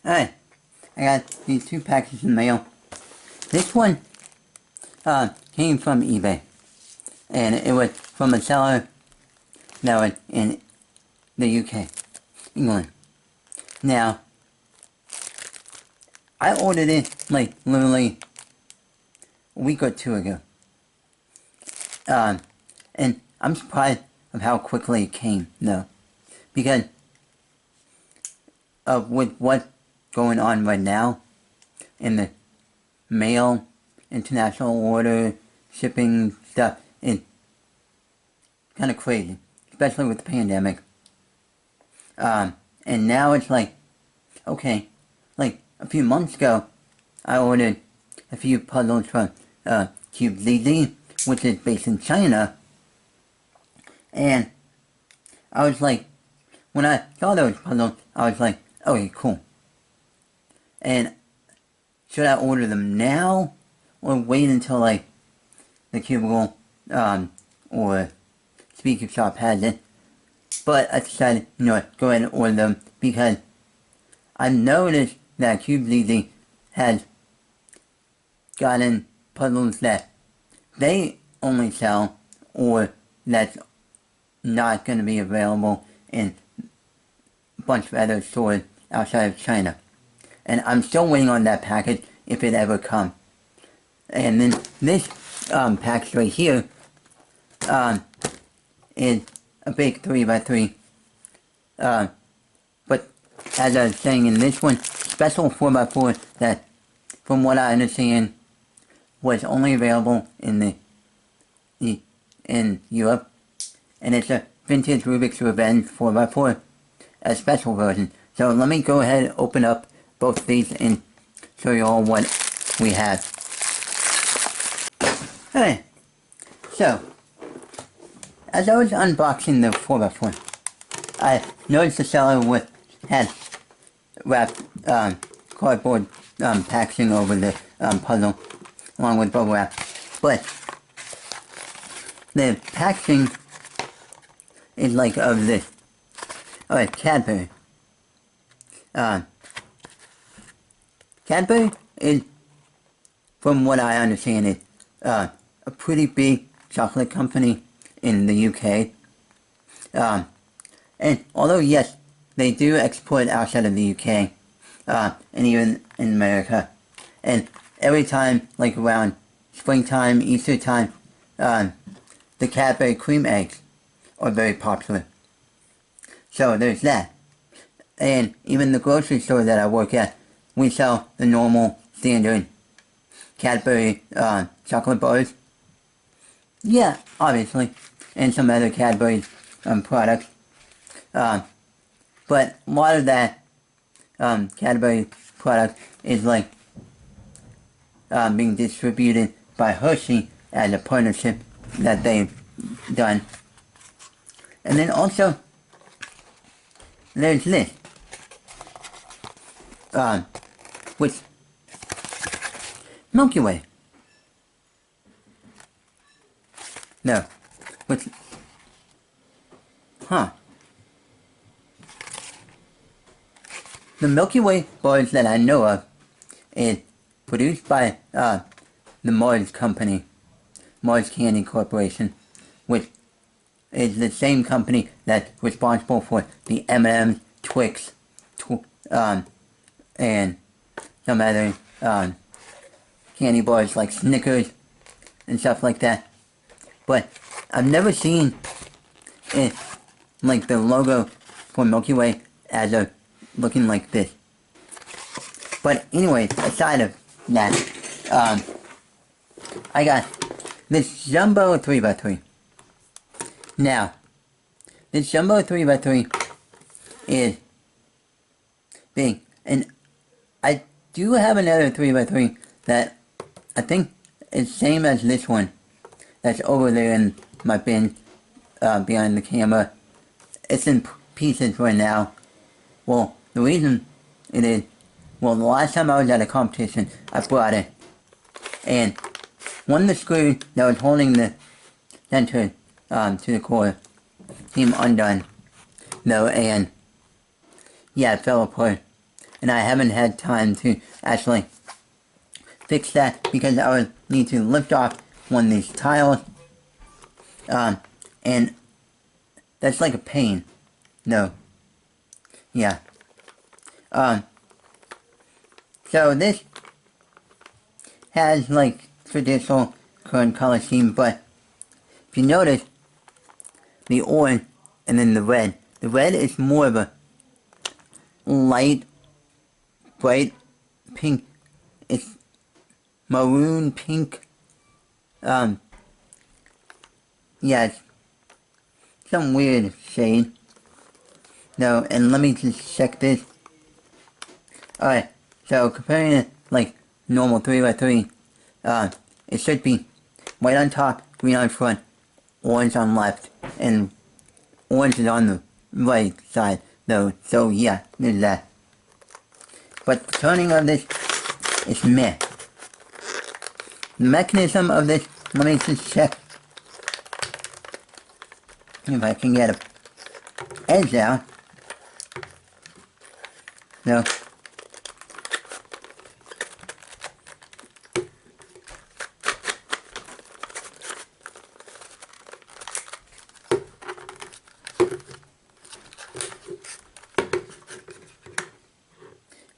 Alright, I got these two packages in the mail. This one came from eBay, and it was from a seller that was in the UK, England. Now, I ordered it like literally a week or two ago, and I'm surprised of how quickly it came, though, because with what's going on right now in the mail, international order, shipping stuff, it's kind of crazy, especially with the pandemic. And now it's like, okay, like a few months ago, I ordered a few puzzles from Cube ZZ, which is based in China, and I was like, when I saw those puzzles, I was like, okay, cool. And should I order them now, or wait until like the Cubicle or Speaker Shop has it? But I decided, you know what, go ahead and order them, because I've noticed that Cube ZZ has gotten puzzles that they only sell, or that's not going to be available in a bunch of other stores outside of China. And I'm still waiting on that package, if it ever comes. And then this package right here is a big 3x3. But as I was saying in this one, special 4x4 that, from what I understand, was only available in in Europe, and it's a vintage Rubik's Revenge 4x4, a special version. So let me go ahead and open up both of these and show you all what we have. Alright, so as I was unboxing the 4x4, I noticed the seller had wrapped cardboard packaging over the puzzle, along with bubble wrap. But the packaging is like of this. Alright, Cadbury. Cadbury is, from what I understand, is a pretty big chocolate company in the UK. And although yes, they do export outside of the UK, and even in America. And every time, like around springtime, Easter time, the Cadbury cream eggs are very popular. So there's that. And even the grocery store that I work at, we sell the normal, standard Cadbury chocolate bars. Yeah, obviously. And some other Cadbury products. But a lot of that Cadbury product is like being distributed by Hershey as a partnership that they've done. And then also, there's this, which, Milky Way. No, which, the Milky Way bars that I know of is produced by the Mars Company, Mars Candy Corporation, which is the same company that's responsible for the M&M's, Twix, and some other candy bars like Snickers and stuff like that. But I've never seen it, like the logo for Milky Way as a looking like this. But anyway, aside of that, I got this jumbo 3x3. Now, this jumbo 3x3 is big, and I do have another 3x3 that I think is same as this one, that's over there in my bin behind the camera. It's in pieces right now. Well, the reason it is, well, the last time I was at a competition, I brought it, and one of the screws that was holding the center to the core came undone, though, and yeah, it fell apart. and I haven't had time to actually fix that because I would need to lift off one of these tiles, and that's like a pain. No. Yeah. So this has like traditional current color scheme, but if you notice the orange and then the red is more of a light, bright pink. It's maroon pink. Yeah, it's some weird shade. No, and let me just check this. Alright, so comparing it like normal 3x3, it should be white on top, green on front, orange on left, and orange is on the right side though, so yeah, there's that. But the turning of this is meh. The mechanism of this, let me just check if I can get a edge out. No.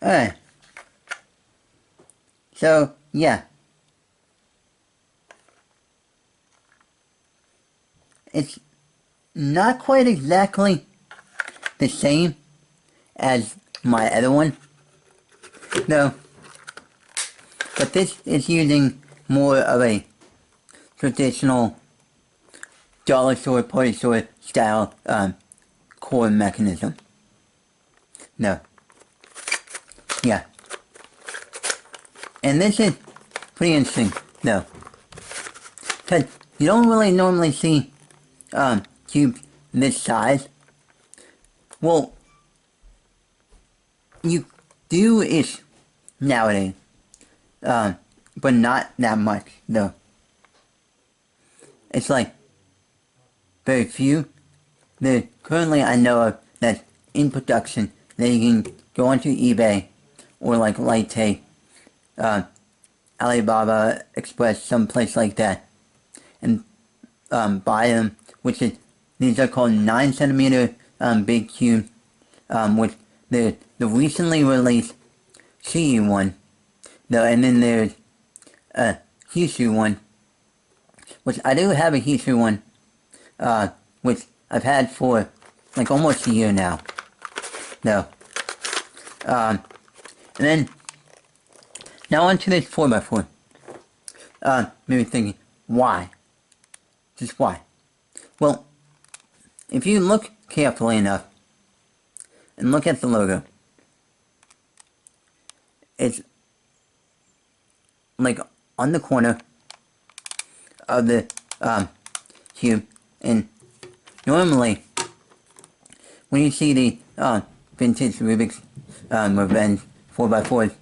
Alright. So, yeah. It's not quite exactly the same as my other one. No. But this is using more of a traditional dollar store, party store style core mechanism. No. Yeah. And this is pretty interesting, though. Because you don't really normally see cubes this size. Well, you do-ish nowadays. But not that much, though. It's like very few. Currently I know of that's in production that you can go onto eBay or like Lite, Alibaba Express, someplace like that, and buy them, which is, these are called 9cm big cube, with the recently released Shiyu one, and then there's a Hishu one, which I do have a Hishu one, which I've had for like almost a year now. No. And then, now onto this 4x4. Maybe thinking, why? Just why? Well, if you look carefully enough, and look at the logo, it's like on the corner of the cube, and normally when you see the vintage Rubik's Revenge 4x4s,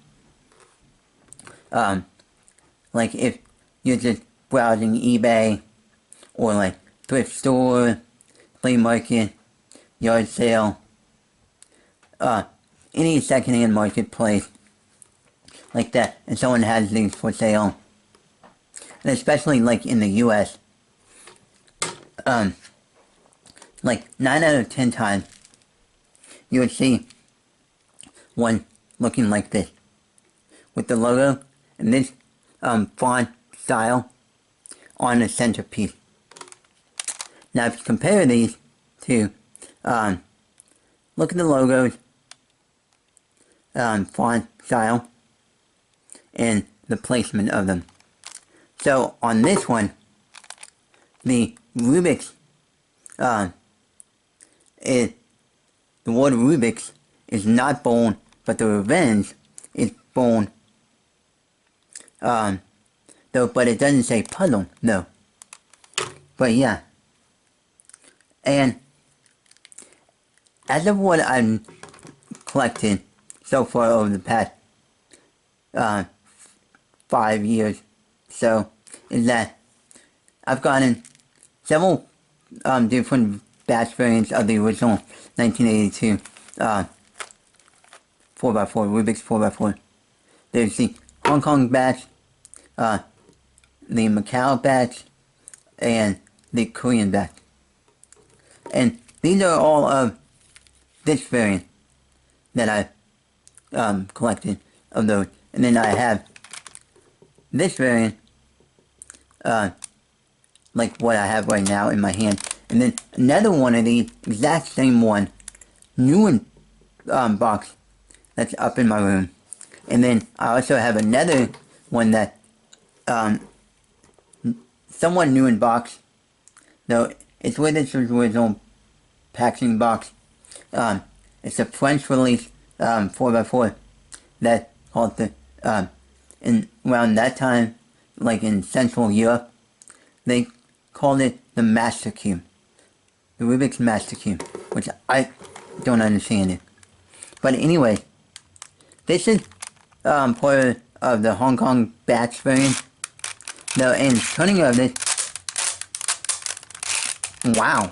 like if you're just browsing eBay or like thrift store, flea market, yard sale, any secondhand marketplace like that, and someone has these for sale, and especially like in the US, like 9 out of 10 times you would see one looking like this with the logo and this font style on the centerpiece. Now if you compare these to look at the logos, font style, and the placement of them. So on this one, the Rubik's, the word Rubik's is not bold, but the Revenge is bold. Though, but it doesn't say puzzle, no. But yeah. And as of what I've collected so far over the past 5 years, so is that I've gotten several different batch variants of the original 1982 4x4, Rubik's 4x4. There's the Hong Kong batch, the Macau batch, and the Korean batch. And these are all of this variant that I collected of those. And then I have this variant, like what I have right now in my hand. And then another one of these, exact same one, new box that's up in my room. And then I also have another one that, somewhat new in box, though it's with its original packaging box. It's a French release 4x4 that called the, in around that time, like in Central Europe, they called it the Master Cube. The Rubik's Master Cube, which I don't understand it. But anyway, this is part of the Hong Kong batch variant. The and turning of this, wow,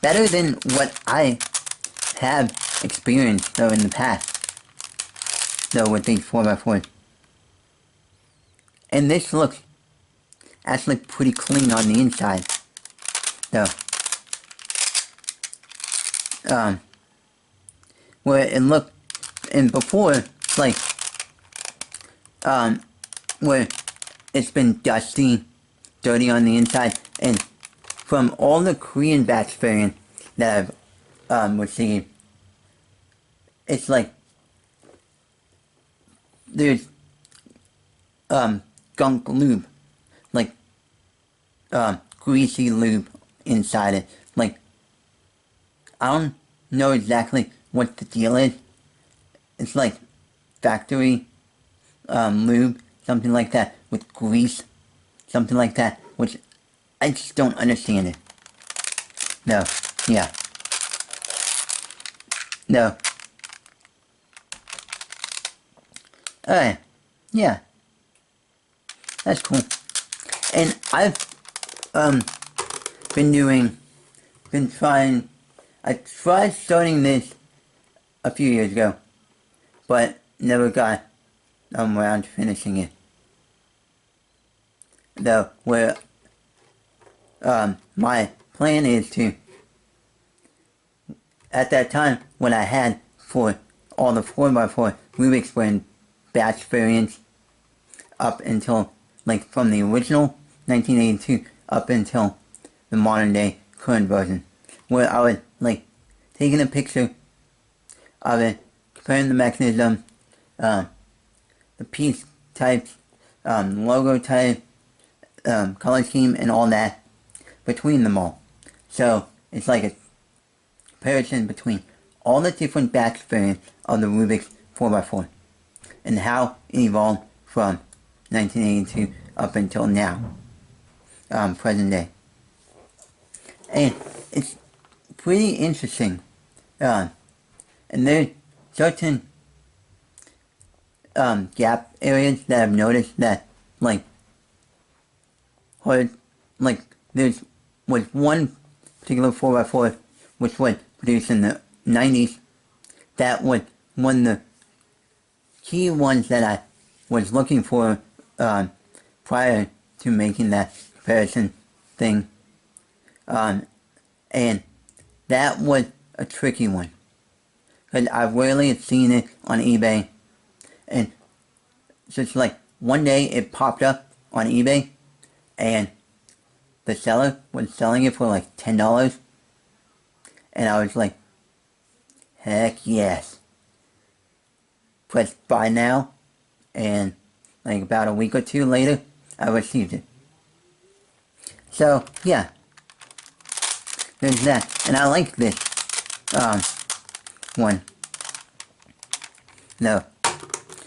better than what I have experienced though in the past, though with these 4x4s. And this looks actually pretty clean on the inside, though. Where it looked, and before, like, where it's been dusty, dirty on the inside, and from all the Korean batch variant that I've received, it's like there's gunk lube, like greasy lube inside it. Like, I don't know exactly what the deal is. It's like factory lube, something like that, with grease, something like that, which I just don't understand it. No, yeah. No. Alright, yeah. That's cool. And I've I tried starting this a few years ago, but never got around to finishing it. Though, where my plan is to, at that time when I had for all the 4x4 Rubik's brand batch variants up until, like, from the original 1982 up until the modern day current version, where I would, like, taking a picture of it, comparing the mechanism, the piece types, logo type, color scheme, and all that between them all. So it's like a comparison between all the different batch variants of the Rubik's 4x4 and how it evolved from 1982 up until now, present day. And it's pretty interesting. And there's certain gap areas that I've noticed that, like, there's was one particular 4x4 which was produced in the 90s that was one of the key ones that I was looking for prior to making that comparison thing. And that was a tricky one, because I rarely had seen it on eBay, and just like one day it popped up on eBay and the seller was selling it for like $10, and I was like, heck yes. Press buy now, and like about a week or two later I received it. So yeah, there's that. And I like this one. No.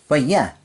But yeah,